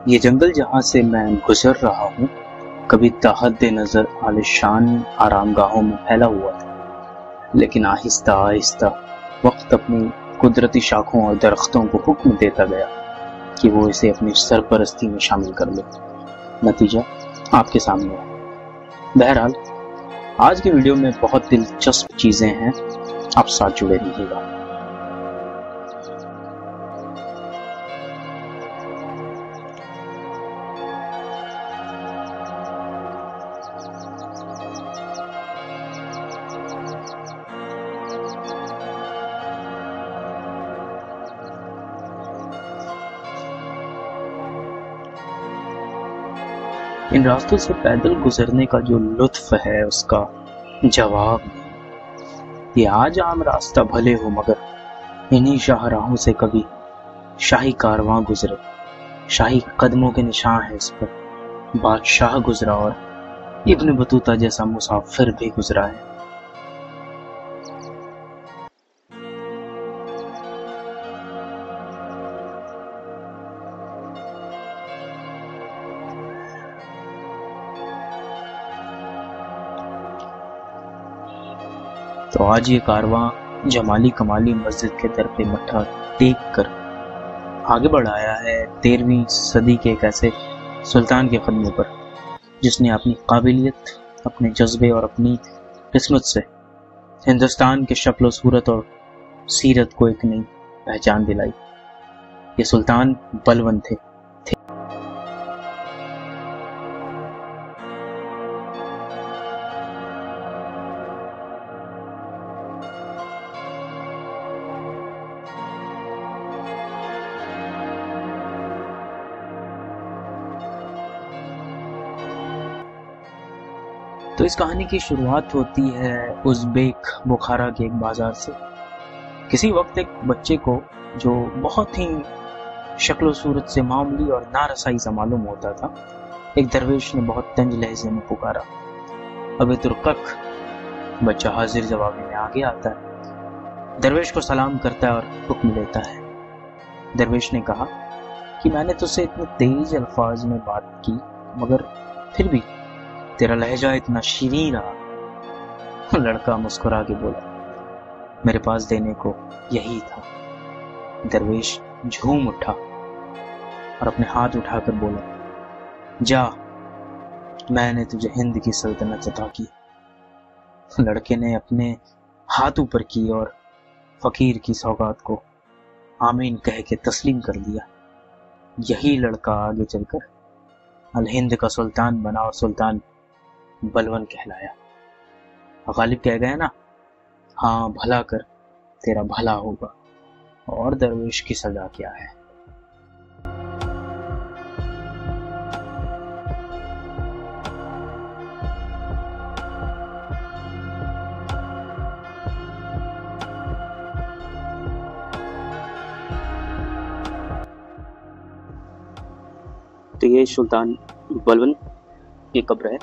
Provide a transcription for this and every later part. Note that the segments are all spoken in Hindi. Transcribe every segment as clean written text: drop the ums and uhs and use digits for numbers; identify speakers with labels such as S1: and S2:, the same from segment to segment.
S1: ये जंगल जहाँ से मैं गुजर रहा हूँ कभी ताहद नजर आलिशान आरामगाहों में फैला हुआ था, लेकिन आहिस्ता आहिस्ता वक्त अपनी कुदरती शाखों और दरख्तों को हुक्म देता गया कि वो इसे अपनी सरपरस्ती में शामिल कर ले। नतीजा आपके सामने है। बहरहाल आज की वीडियो में बहुत दिलचस्प चीजें हैं, आप साथ जुड़े रहिएगा। इन रास्तों से पैदल गुजरने का जो लुत्फ है उसका जवाब नहीं। ये आज आम रास्ता भले हो, मगर इन्हीं शाहराहों से कभी शाही कारवां गुजरे, शाही कदमों के निशान है इस पर। बादशाह गुजरा और इब्न बतूता जैसा मुसाफिर भी गुजरा है। तो आज ये कारवां जमाली कमाली मस्जिद के दर पे मत्था टेक कर आगे बढ़ाया है 13वीं सदी के एक ऐसे सुल्तान के कदमों पर, जिसने अपनी काबिलियत, अपने जज्बे और अपनी किस्मत से हिंदुस्तान के शक्ल सूरत और सीरत को एक नई पहचान दिलाई। ये सुल्तान बलवन थे। तो इस कहानी की शुरुआत होती है उज़्बेक बुखारा के एक बाजार से। किसी वक्त एक बच्चे को, जो बहुत ही शक्ल सूरत से मामूली और नारसाई सा मालूम होता था, एक दरवेश ने बहुत तंज लहजे में पुकारा। अबे तुर्कक। बच्चा हाजिर जवाबी में आगे आता है, दरवेश को सलाम करता है और हुक्म देता है। दरवेश ने कहा कि मैंने तुझसे इतने तेज अल्फाज में बात की, मगर फिर भी तेरा लहजा इतना शीरीन रहा। लड़का मुस्कुरा के बोला, मेरे पास देने को यही था। दरवेश झूम उठा और अपने हाथ उठाकर बोला, जा, मैंने तुझे हिंद की सल्तनत अता की। लड़के ने अपने हाथ ऊपर की और फकीर की सौगात को आमीन कह के तस्लीम कर दिया। यही लड़का आगे चलकर अल हिंद का सुल्तान बना और सुल्तान बलवन कहलाया। गालिब कह गए ना, हाँ भला कर, तेरा भला होगा। और दरवेश की सजा क्या है? तो ये सुल्तान बलवन की कब्र है,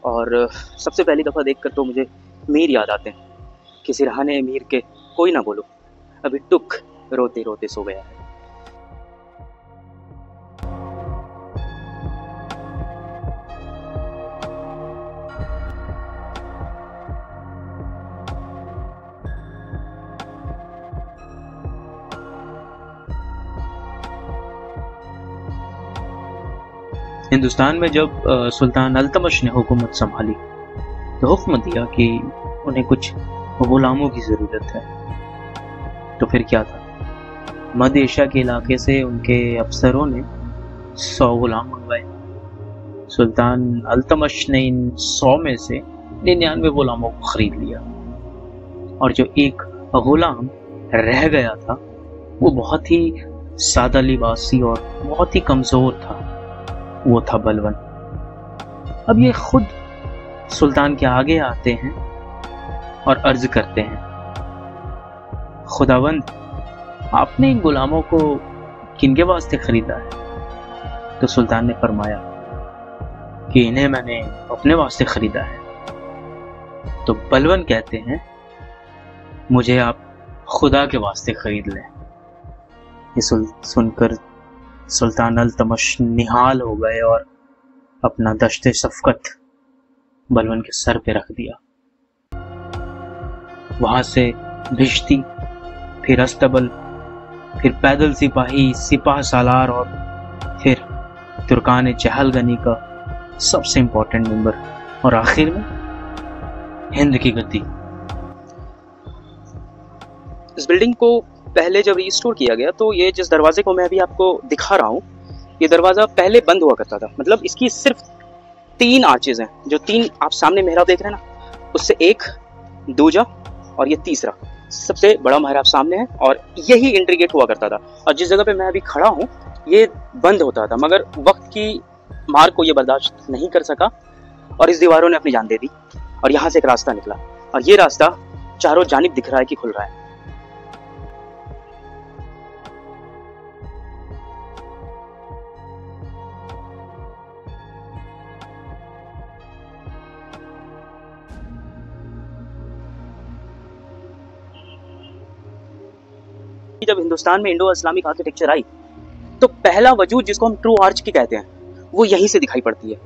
S1: और सबसे पहली दफ़ा देखकर तो मुझे मीर याद आते हैं कि सिरहाने मीर के कोई ना बोलो, अभी टुक रोते रोते सो गया है। हिंदुस्तान में जब सुल्तान अल्तमश ने हुकूमत संभाली तो हुक्म दिया कि उन्हें कुछ गुलामों की ज़रूरत है। तो फिर क्या था, मध्य एशिया के इलाके से उनके अफसरों ने 100 गुलाम मंगवाए। सुल्तान अल्तमश ने इन 100 में से 99 गुलामों को खरीद लिया, और जो एक गुलाम रह गया था वो बहुत ही सादा लिबासी और बहुत ही कमज़ोर था। वो था बलवन। अब ये खुद सुल्तान के आगे आते हैं और अर्ज करते हैं, खुदावंद, आपने इन गुलामों को किनके वास्ते खरीदा है? तो सुल्तान ने फरमाया कि इन्हें मैंने अपने वास्ते खरीदा है। तो बलवन कहते हैं, मुझे आप खुदा के वास्ते खरीद लें। ये सुनकर सुल्तान अल्तमश निहाल हो गए और अपना दश्ते शफकत बलबन के सर पे रख दिया। वहां से भिश्ती, फिर अस्तबल, फिर पैदल सिपाही, सिपाह सालार और फिर तुर्कान चहलगनी का सबसे इंपॉर्टेंट मेंबर और आखिर में हिंद की गद्दी।
S2: इस बिल्डिंग को पहले जब रिस्टोर किया गया तो ये जिस दरवाजे को मैं अभी आपको दिखा रहा हूँ, ये दरवाजा पहले बंद हुआ करता था। मतलब इसकी सिर्फ 3 आर्चेज हैं, जो 3 आप सामने मेहराब देख रहे हैं ना, उससे एक, दूजा और ये तीसरा सबसे बड़ा मेहराब सामने है और यही एंट्री गेट हुआ करता था। और जिस जगह पे मैं अभी खड़ा हूँ ये बंद होता था, मगर वक्त की मार को ये बर्दाश्त नहीं कर सका और इस दीवारों ने अपनी जान दे दी और यहाँ से एक रास्ता निकला और ये रास्ता चारों जानिब दिख रहा है कि खुल रहा है। जब हिंदुस्तान में इंडो इस्लामिक आर्किटेक्चर आई तो पहला वजूद जिसको हम ट्रू आर्च की कहते हैं वो यहीं से दिखाई पड़ती है।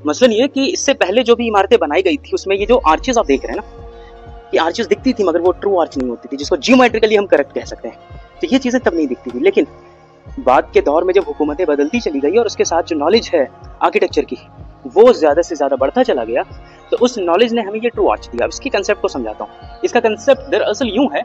S2: मसलन ये कि इससे पहले जो भी इमारतें बनाई गई थी उसमें ये जो आर्चेस आप देख रहे हैं ना, ये आर्चेस दिखती थी मगर वो ट्रू आर्च नहीं होती थी, जिसको जियोमेट्रिकली हम करेक्ट कह सकते हैं। तो ये चीजें तब नहीं दिखती थी, लेकिन बाद के दौर में जब हुकूमतें बदलती चली गई और उसके साथ जो नॉलेज है आर्किटेक्चर की वो ज्यादा से ज्यादा बढ़ता चला गया, तो उस नॉलेज ने हमें ये ट्रू आर्च दिया। अब इसके कंसेप्ट को समझाता हूँ। इसका कंसेप्ट दरअसल यूं है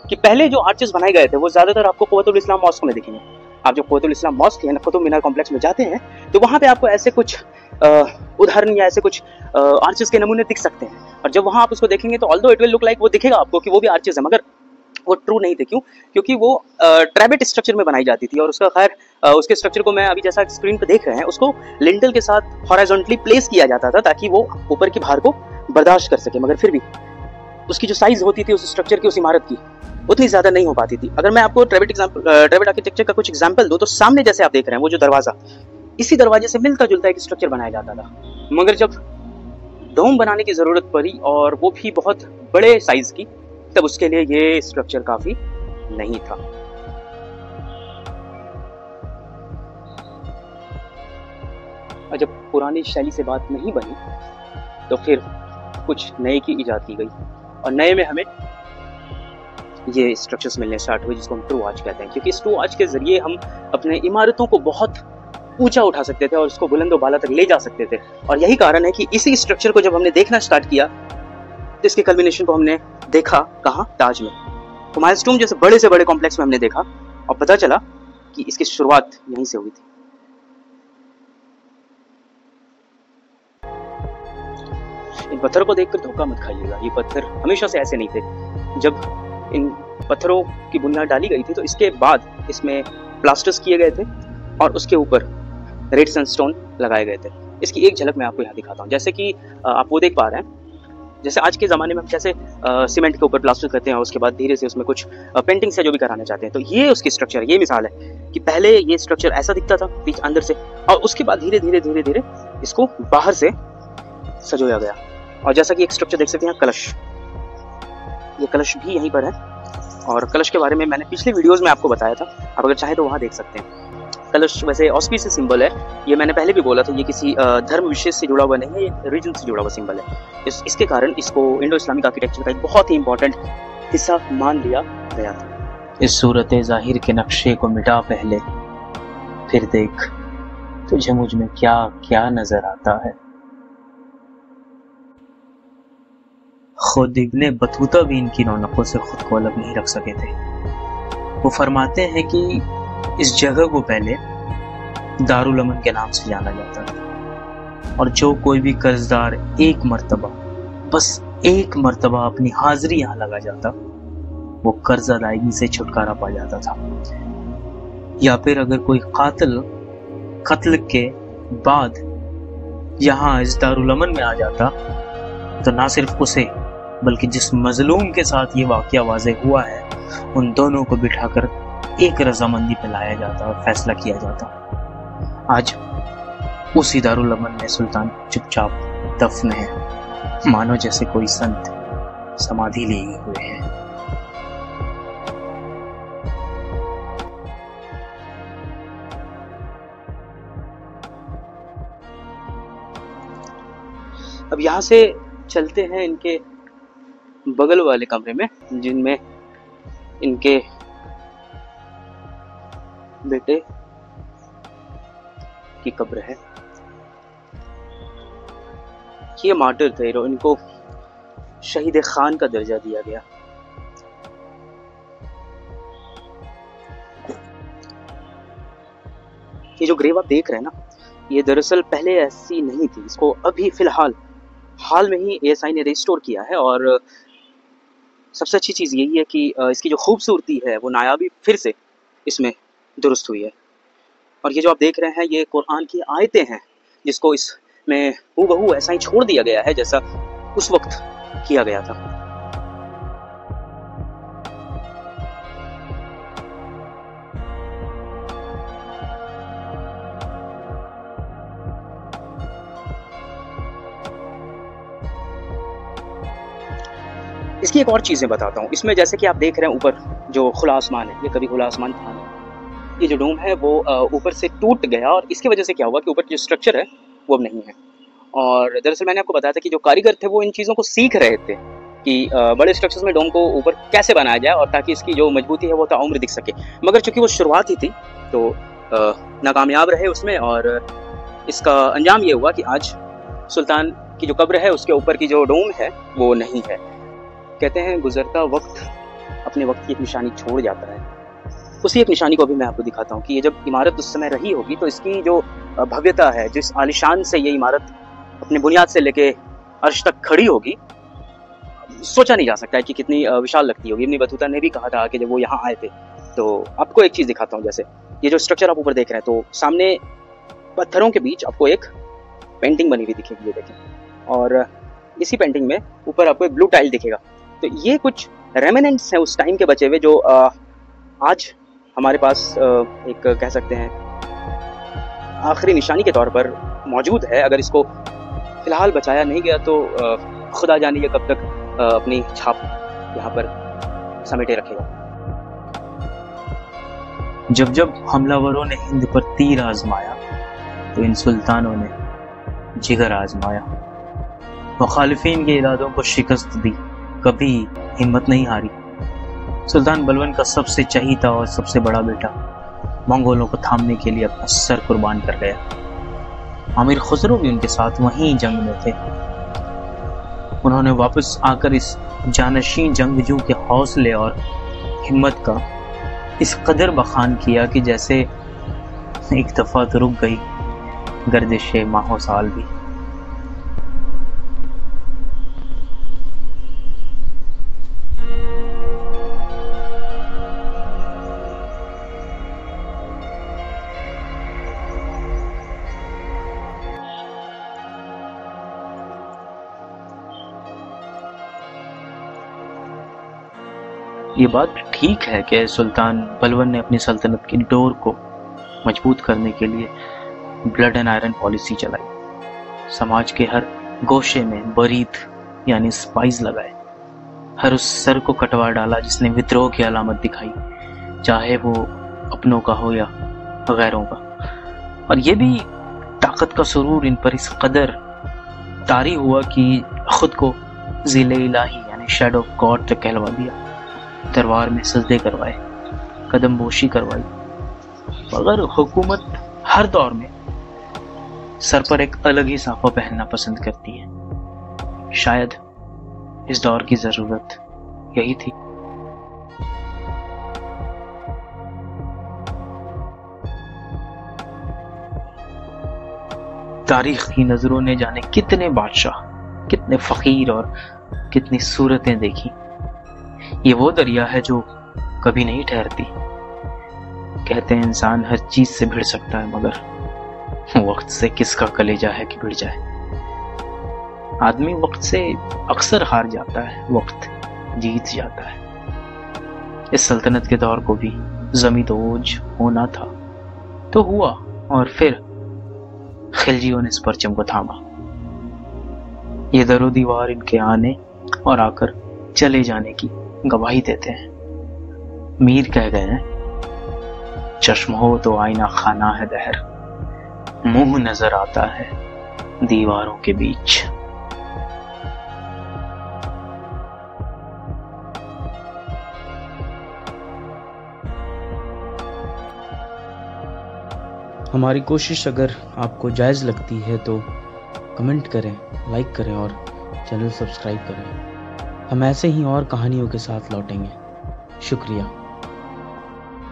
S2: कि पहले जो आर्चेस बनाए गए थे वो ज्यादातर आपको कुव्वतुल इस्लाम मॉस्क में दिखेंगे। आप जो कुव्वतुल इस्लाम मॉस्क है ना, कुतुब मीनार कॉम्प्लेक्स में जाते हैं तो वहां पे आपको ऐसे कुछ उदाहरण या ऐसे कुछ आर्चेस के नमूने दिख सकते हैं। और जब वहां आप उसको देखेंगे तो although it will look like, वो दिखेगा आपको कि वो भी आर्चेस है, मगर वो ट्रू नहीं थे। क्यों? क्योंकि वो ट्रेबेट स्ट्रक्चर में बनाई जाती थी और उसका खैर उसके स्ट्रक्चर को मैं अभी जैसा स्क्रीन पे देख रहे हैं उसको लिंटल के साथ हॉरिजॉन्टली प्लेस किया जाता था ताकि वो ऊपर की भार को बर्दाश्त कर सके, मगर फिर भी उसकी जो साइज होती थी उस स्ट्रक्चर की, उस इमारत की, उतनी ज्यादा नहीं हो पाती थी। अगर मैं आपको ट्रेबेट आर्किटेक्चर का कुछ एग्जांपल दूं तो सामने जैसे आप देख रहे हैं वो जो दरवाजा, इसी दरवाजे से मिलता जुलता एक स्ट्रक्चर बनाया जाता था, मगर जब डोम बनाने की जरूरत पड़ी और वो भी बहुत बड़े साइज की, तब उसके लिए ये स्ट्रक्चर काफी नहीं था। और जब पुरानी शैली से बात नहीं बनी तो फिर कुछ नए की इजाद की गई और नए में हमें ये स्ट्रक्चर्स मिलने स्टार्ट हुए जिसको हम ट्रू आर्च कहते हैं, क्योंकि इस ट्रू आर्च के जरिए हम अपने इमारतों को बहुत ऊंचा उठा सकते थे और उसको बुलंदो बाला तक ले जा सकते थे। और यही कारण है कि इसी स्ट्रक्चर को जब हमने देखना स्टार्ट किया तो इसके कल्मिनेशन को हमने देखा कहाँ? ताज में। हुमायूं टूम जैसे बड़े से बड़े कॉम्प्लेक्स में हमने देखा और पता चला कि इसकी शुरुआत यहीं से हुई थी। इन पत्थरों को देखकर धोखा मत खाइएगा, ये पत्थर हमेशा से ऐसे नहीं थे। जब इन पत्थरों की बुनियाद डाली गई थी तो इसके बाद इसमें प्लास्टर्स किए गए थे और उसके ऊपर रेड सैंडस्टोन लगाए गए थे। इसकी एक झलक मैं आपको यहाँ दिखाता हूँ। जैसे कि आप वो देख पा रहे हैं, जैसे आज के ज़माने में हम जैसे सीमेंट के ऊपर प्लास्टर करते हैं और उसके बाद धीरे से उसमें कुछ पेंटिंग से जो भी कराना चाहते हैं, तो ये उसकी स्ट्रक्चर, ये मिसाल है कि पहले ये स्ट्रक्चर ऐसा दिखता था बीच अंदर से और उसके बाद धीरे धीरे धीरे धीरे इसको बाहर से सजोया गया। और जैसा कि एक स्ट्रक्चर देख सकते हैं कलश, ये कलश भी यहीं पर है और कलश के बारे में मैंने पिछले वीडियोस में आपको बताया था, आप अगर चाहे तो वहाँ देख सकते हैं। कलश वैसे ऑस्पिशियस सिंबल है, ये मैंने पहले भी बोला था, ये किसी धर्म विशेष से जुड़ा हुआ नहीं है, ये रीजन से जुड़ा हुआ सिंबल है। इसके कारण इसको इंडो इस्लामिक आर्किटेक्चर का एक बहुत ही इंपॉर्टेंट हिस्सा मान लिया गया था।
S1: इस सूरत ज़ाहिर के नक्शे को मिटा पहले, फिर देख तुझे मुझ में क्या क्या नजर आता है। खुद इब्ने बतूता भी इनकी रौनकों से खुद को अलग नहीं रख सके थे। वो फरमाते हैं कि इस जगह को पहले दारुल अमन के नाम से जाना जाता था और जो कोई भी कर्जदार एक मर्तबा, बस एक मर्तबा अपनी हाजिरी यहाँ लगा जाता, वो कर्ज अदायगी से छुटकारा पा जाता था। या फिर अगर कोई कातिल कत्ल के बाद यहाँ इस दारुल अमन में आ जाता तो ना सिर्फ उसे बल्कि जिस मजलूम के साथ ये वाकया वाज़े हुआ है उन दोनों को बिठाकर एक रजामंदी पे लाया जाता और फैसला किया जाता। आज उसी दारुल अमन में सुल्तान चुपचाप दफन है, मानो जैसे कोई संत समाधि लिए हुए हैं।
S2: अब यहाँ से चलते हैं इनके बगल वाले कमरे में, जिनमें इनके बेटे की कब्र है। ये मार्टर थे, इनको शहीद खान का दर्जा दिया गया। ये जो ग्रेव आप देख रहे हैं ना, ये दरअसल पहले ऐसी नहीं थी। इसको अभी फिलहाल हाल में ही एएसआई ने रिस्टोर किया है, और सबसे अच्छी चीज़ यही है कि इसकी जो खूबसूरती है वो नायाबी फिर से इसमें दुरुस्त हुई है। और ये जो आप देख रहे हैं ये कुरान की आयतें हैं, जिसको इसमें हूबहू ऐसा ही छोड़ दिया गया है जैसा उस वक्त किया गया था। इसकी एक और चीज़ें बताता हूँ। इसमें जैसे कि आप देख रहे हैं ऊपर जो खुला आसमान है, ये कभी खुला आसमान था नहीं। ये जो डोम है वो ऊपर से टूट गया, और इसकी वजह से क्या हुआ कि ऊपर जो स्ट्रक्चर है वो अब नहीं है। और दरअसल मैंने आपको बताया था कि जो कारीगर थे वो इन चीज़ों को सीख रहे थे कि बड़े स्ट्रक्चर्स में डोम को ऊपर कैसे बनाया जाए, और ताकि इसकी जो मजबूती है वो ताउम्र दिख सके। मगर चूंकि वो शुरुआत ही थी तो नाकामयाब रहे उसमें, और इसका अंजाम ये हुआ कि आज सुल्तान की जो कब्र है उसके ऊपर की जो डोम है वो नहीं है। कहते हैं गुजरता वक्त अपने वक्त की एक निशानी छोड़ जाता है। उसी एक निशानी को भी मैं आपको दिखाता हूँ कि ये जब इमारत उस समय रही होगी तो इसकी जो भव्यता है, जिस आलिशान से ये इमारत अपने बुनियाद से लेके अर्श तक खड़ी होगी, सोचा नहीं जा सकता है कि कितनी विशाल लगती होगी। इब्न बतूता ने भी कहा था कि जब वो यहाँ आए थे। तो आपको एक चीज़ दिखाता हूँ, जैसे ये जो स्ट्रक्चर आप ऊपर देख रहे हैं, तो सामने पत्थरों के बीच आपको एक पेंटिंग बनी हुई दिखेगी, ये देखें। और इसी पेंटिंग में ऊपर आपको एक ब्लू टाइल दिखेगा। तो ये कुछ रेमिनेंट्स हैं उस टाइम के बचे हुए, जो आज हमारे पास एक कह सकते हैं आखिरी निशानी के तौर पर मौजूद है। अगर इसको फिलहाल बचाया नहीं गया तो खुदा जाने ये कब तक अपनी छाप यहाँ पर समेटे रखेगा।
S1: जब जब हमलावरों ने हिंद पर तीर आजमाया तो इन सुल्तानों ने जिगर आजमाया। मुखालिफिन के इरादों को शिकस्त दी, कभी हिम्मत नहीं हारी। सुल्तान बलवन का सबसे चहीता और सबसे बड़ा बेटा मंगोलों को थामने के लिए अपना सर कुर्बान कर गया। आमिर खुसरो भी उनके साथ वहीं जंग में थे। उन्होंने वापस आकर इस जानशीं जंगजू के हौसले और हिम्मत का इस कदर बखान किया कि जैसे एक दफा तो रुक गई गर्दिशे माहो साल भी। ये बात ठीक है कि सुल्तान बलवन ने अपनी सल्तनत की डोर को मजबूत करने के लिए ब्लड एंड आयरन पॉलिसी चलाई। समाज के हर गोशे में बरीद यानी स्पाइस लगाए, हर उस सर को कटवा डाला जिसने विद्रोह की अलामत दिखाई, चाहे वो अपनों का हो या गैरों का। और ये भी ताकत का सुरूर इन पर इस कदर तारी हुआ कि खुद को ज़िले इलाही यानी शैडो ऑफ गॉड तक कहलवा दिया। दरबार में सजदे करवाए, कदम बोशी करवाई। मगर हुकूमत हर दौर में सर पर एक अलग ही साफा पहनना पसंद करती है। शायद इस दौर की जरूरत यही थी। तारीख की नजरों ने जाने कितने बादशाह, कितने फकीर और कितनी सूरतें देखी। ये वो दरिया है जो कभी नहीं ठहरती। कहते हैं इंसान हर चीज से भिड़ सकता है, मगर वक्त से किसका कलेजा है कि भिड़ जाए। आदमी वक्त से अक्सर हार जाता है, वक्त जीत जाता है। इस सल्तनत के दौर को भी जमी दोज होना था तो हुआ, और फिर खिलजियों ने इस परचम को थामा। ये दरो दीवार इनके आने और आकर चले जाने की गवाही देते हैं। मीर कह गए हैं, चश्म हो तो आईना खाना है दहर, मुंह नजर आता है दीवारों के बीच। हमारी कोशिश अगर आपको जायज़ लगती है तो कमेंट करें, लाइक करें और चैनल सब्सक्राइब करें। हम ऐसे ही और कहानियों के साथ लौटेंगे। शुक्रिया।